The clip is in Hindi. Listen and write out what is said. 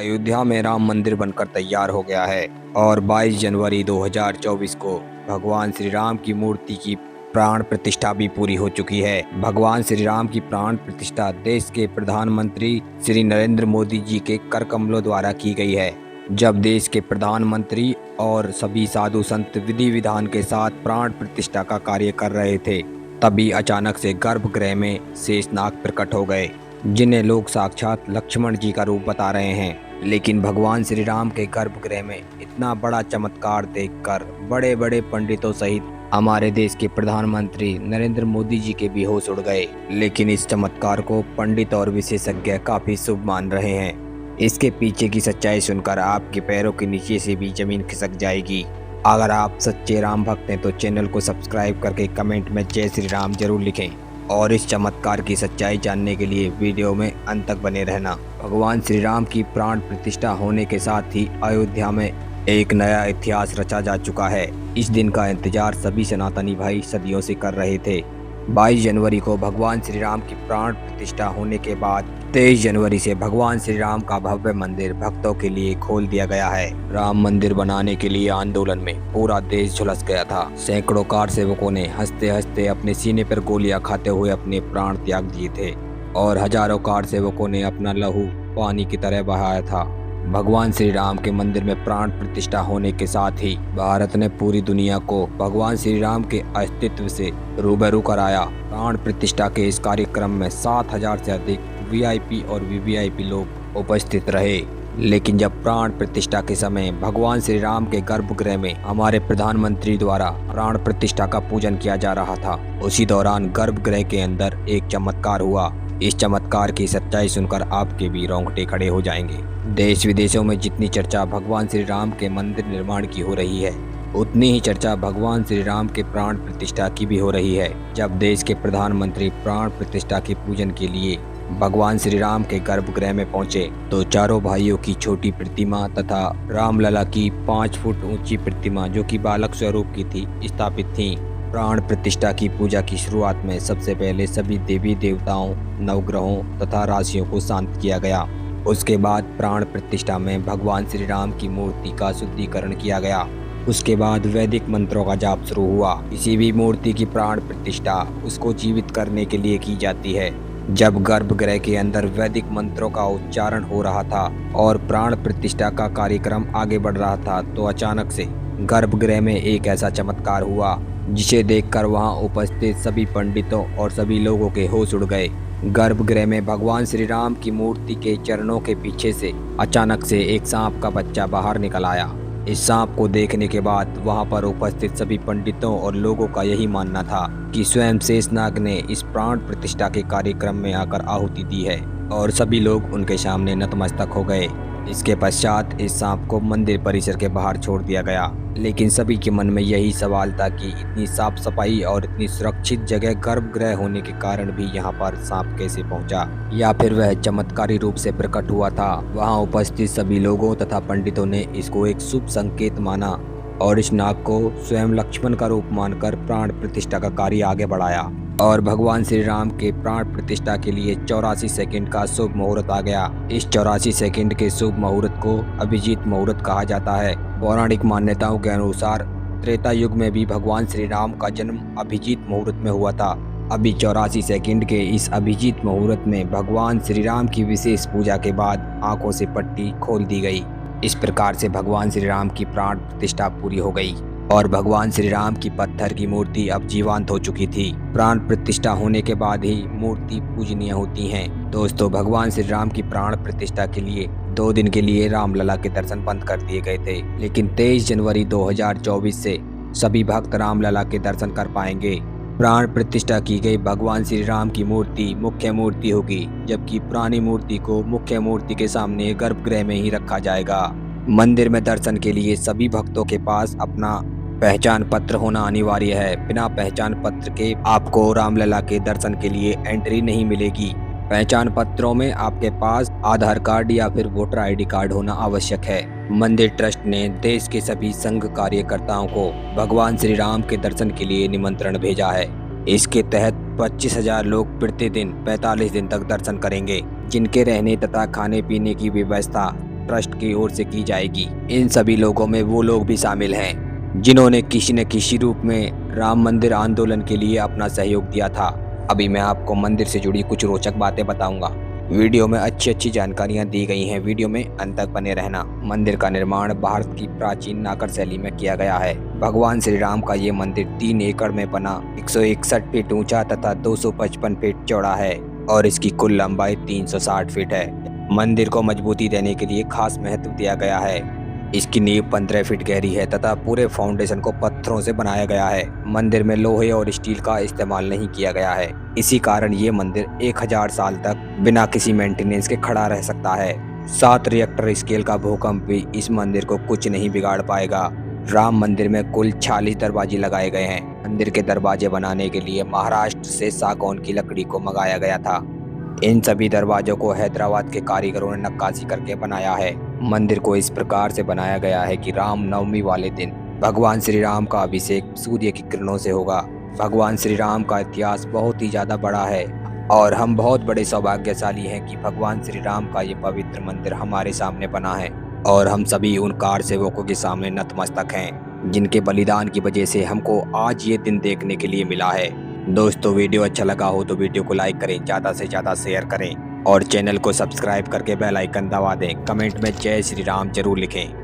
अयोध्या में राम मंदिर बनकर तैयार हो गया है और 22 जनवरी 2024 को भगवान श्री राम की मूर्ति की प्राण प्रतिष्ठा भी पूरी हो चुकी है। भगवान श्री राम की प्राण प्रतिष्ठा देश के प्रधानमंत्री श्री नरेंद्र मोदी जी के कर कमलों द्वारा की गई है। जब देश के प्रधानमंत्री और सभी साधु संत विधि विधान के साथ प्राण प्रतिष्ठा का कार्य कर रहे थे, तभी अचानक से गर्भगृह में शेषनाग प्रकट हो गए, जिन्हें लोग साक्षात लक्ष्मण जी का रूप बता रहे हैं। लेकिन भगवान श्री राम के गर्भगृह में इतना बड़ा चमत्कार देखकर बड़े बड़े पंडितों सहित हमारे देश के प्रधानमंत्री नरेंद्र मोदी जी के भी होश उड़ गए। लेकिन इस चमत्कार को पंडित और विशेषज्ञ काफी शुभ मान रहे हैं। इसके पीछे की सच्चाई सुनकर आपके पैरों के नीचे से भी जमीन खिसक जाएगी। अगर आप सच्चे राम भक्त हैं तो चैनल को सब्सक्राइब करके कमेंट में जय श्री राम जरूर लिखें और इस चमत्कार की सच्चाई जानने के लिए वीडियो में अंत तक बने रहना। भगवान श्री राम की प्राण प्रतिष्ठा होने के साथ ही अयोध्या में एक नया इतिहास रचा जा चुका है। इस दिन का इंतजार सभी सनातनी भाई सदियों से कर रहे थे। 22 जनवरी को भगवान श्री राम की प्राण प्रतिष्ठा होने के बाद 23 जनवरी से भगवान श्री राम का भव्य मंदिर भक्तों के लिए खोल दिया गया है। राम मंदिर बनाने के लिए आंदोलन में पूरा देश झुलस गया था। सैकड़ों कार सेवकों ने हंसते हंसते अपने सीने पर गोलियां खाते हुए अपने प्राण त्याग दिए थे और हजारों कार सेवकों ने अपना लहू पानी की तरह बहाया था। भगवान श्री राम के मंदिर में प्राण प्रतिष्ठा होने के साथ ही भारत ने पूरी दुनिया को भगवान श्री राम के अस्तित्व से रूबरू कराया। प्राण प्रतिष्ठा के इस कार्यक्रम में 7,000 से अधिक वीआईपी और वीवीआईपी लोग उपस्थित रहे। लेकिन जब प्राण प्रतिष्ठा के समय भगवान श्री राम के गर्भगृह में हमारे प्रधानमंत्री द्वारा प्राण प्रतिष्ठा का पूजन किया जा रहा था, उसी दौरान गर्भगृह के अंदर एक चमत्कार हुआ। इस चमत्कार की सच्चाई सुनकर आपके भी रोंगटे खड़े हो जाएंगे। देश विदेशों में जितनी चर्चा भगवान श्री राम के मंदिर निर्माण की हो रही है, उतनी ही चर्चा भगवान श्री राम के प्राण प्रतिष्ठा की भी हो रही है। जब देश के प्रधानमंत्री प्राण प्रतिष्ठा के पूजन के लिए भगवान श्री राम के गर्भगृह में पहुंचे तो चारों भाइयों की छोटी प्रतिमा तथा रामलला की 5 फुट ऊंची प्रतिमा, जो कि बालक स्वरूप की थी, स्थापित थी। प्राण प्रतिष्ठा की पूजा की शुरुआत में सबसे पहले सभी देवी देवताओं, नवग्रहों तथा राशियों को शांत किया गया। उसके बाद प्राण प्रतिष्ठा में भगवान श्री राम की मूर्ति का शुद्धिकरण किया गया। उसके बाद वैदिक मंत्रों का जाप शुरू हुआ। किसी भी मूर्ति की प्राण प्रतिष्ठा उसको जीवित करने के लिए की जाती है। जब गर्भगृह के अंदर वैदिक मंत्रों का उच्चारण हो रहा था और प्राण प्रतिष्ठा का कार्यक्रम आगे बढ़ रहा था, तो अचानक से गर्भगृह में एक ऐसा चमत्कार हुआ जिसे देखकर वहां उपस्थित सभी पंडितों और सभी लोगों के होश उड़ गए। गर्भगृह में भगवान श्री राम की मूर्ति के चरणों के पीछे से अचानक से एक सांप का बच्चा बाहर निकल आया। इस सांप को देखने के बाद वहां पर उपस्थित सभी पंडितों और लोगों का यही मानना था कि स्वयं शेषनाग ने इस प्राण प्रतिष्ठा के कार्यक्रम में आकर आहुति दी है और सभी लोग उनके सामने नतमस्तक हो गए। इसके पश्चात इस सांप को मंदिर परिसर के बाहर छोड़ दिया गया। लेकिन सभी के मन में यही सवाल था कि इतनी साफ सफाई और इतनी सुरक्षित जगह गर्भगृह होने के कारण भी यहाँ पर सांप कैसे पहुँचा, या फिर वह चमत्कारी रूप से प्रकट हुआ था। वहाँ उपस्थित सभी लोगों तथा पंडितों ने इसको एक शुभ संकेत माना और इस नाग को स्वयं लक्ष्मण का रूप मानकर प्राण प्रतिष्ठा का कार्य आगे बढ़ाया और भगवान श्री राम के प्राण प्रतिष्ठा के लिए 84 सेकंड का शुभ मुहूर्त आ गया। इस 84 सेकंड के शुभ मुहूर्त को अभिजीत मुहूर्त कहा जाता है। पौराणिक मान्यताओं के अनुसार त्रेता युग में भी भगवान श्री राम का जन्म अभिजीत मुहूर्त में हुआ था। अभी 84 सेकंड के इस अभिजीत मुहूर्त में भगवान श्री राम की विशेष पूजा के बाद आंखों से पट्टी खोल दी गई। इस प्रकार से भगवान श्री राम की प्राण प्रतिष्ठा पूरी हो गई और भगवान श्री राम की पत्थर की मूर्ति अब जीवंत हो चुकी थी। प्राण प्रतिष्ठा होने के बाद ही मूर्ति पूजनीय होती हैं। दोस्तों, भगवान श्री राम की प्राण प्रतिष्ठा के लिए 2 दिन के लिए रामलला के दर्शन बंद कर दिए गए थे। लेकिन 23 जनवरी 2024 से सभी भक्त रामलला के दर्शन कर पाएंगे। प्राण प्रतिष्ठा की गई भगवान श्री राम की मूर्ति मुख्य मूर्ति होगी, जबकि पुरानी मूर्ति को मुख्य मूर्ति के सामने गर्भगृह में ही रखा जाएगा। मंदिर में दर्शन के लिए सभी भक्तों के पास अपना पहचान पत्र होना अनिवार्य है। बिना पहचान पत्र के आपको रामलला के दर्शन के लिए एंट्री नहीं मिलेगी। पहचान पत्रों में आपके पास आधार कार्ड या फिर वोटर आईडी कार्ड होना आवश्यक है। मंदिर ट्रस्ट ने देश के सभी संघ कार्यकर्ताओं को भगवान श्री राम के दर्शन के लिए निमंत्रण भेजा है। इसके तहत 25,000 लोग प्रतिदिन 45 दिन तक दर्शन करेंगे, जिनके रहने तथा खाने पीने की व्यवस्था ट्रस्ट की ओर से की जाएगी। इन सभी लोगों में वो लोग भी शामिल हैं जिन्होंने किसी न किसी रूप में राम मंदिर आंदोलन के लिए अपना सहयोग दिया था। अभी मैं आपको मंदिर से जुड़ी कुछ रोचक बातें बताऊंगा। वीडियो में अच्छी जानकारियां दी गई हैं, वीडियो में अंत तक बने रहना। मंदिर का निर्माण भारत की प्राचीन नाकर शैली में किया गया है। भगवान श्री राम का ये मंदिर 3 एकड़ में बना 161 फीट ऊंचा तथा 255 फीट चौड़ा है और इसकी कुल लंबाई 360 फीट है। मंदिर को मजबूती देने के लिए खास महत्व दिया गया है। इसकी नींव 15 फीट गहरी है तथा पूरे फाउंडेशन को पत्थरों से बनाया गया है। मंदिर में लोहे और स्टील का इस्तेमाल नहीं किया गया है। इसी कारण ये मंदिर 1000 साल तक बिना किसी मेंटेनेंस के खड़ा रह सकता है। 7 रिएक्टर स्केल का भूकंप भी इस मंदिर को कुछ नहीं बिगाड़ पाएगा। राम मंदिर में कुल 46 दरवाजे लगाए गए हैं। मंदिर के दरवाजे बनाने के लिए महाराष्ट्र से सागौन की लकड़ी को मंगाया गया था। इन सभी दरवाजों को हैदराबाद के कारीगरों ने नक्काशी करके बनाया है। मंदिर को इस प्रकार से बनाया गया है कि राम नवमी वाले दिन भगवान श्री राम का अभिषेक सूर्य की किरणों से होगा। भगवान श्री राम का इतिहास बहुत ही ज्यादा बड़ा है और हम बहुत बड़े सौभाग्यशाली हैं कि भगवान श्री राम का ये पवित्र मंदिर हमारे सामने बना है और हम सभी उन कार सेवकों के सामने नतमस्तक हैं जिनके बलिदान की वजह से हमको आज ये दिन देखने के लिए मिला है। दोस्तों, वीडियो अच्छा लगा हो तो वीडियो को लाइक करें, ज़्यादा से ज़्यादा शेयर करें और चैनल को सब्सक्राइब करके बेल आइकन दबा दें। कमेंट में जय श्री राम जरूर लिखें।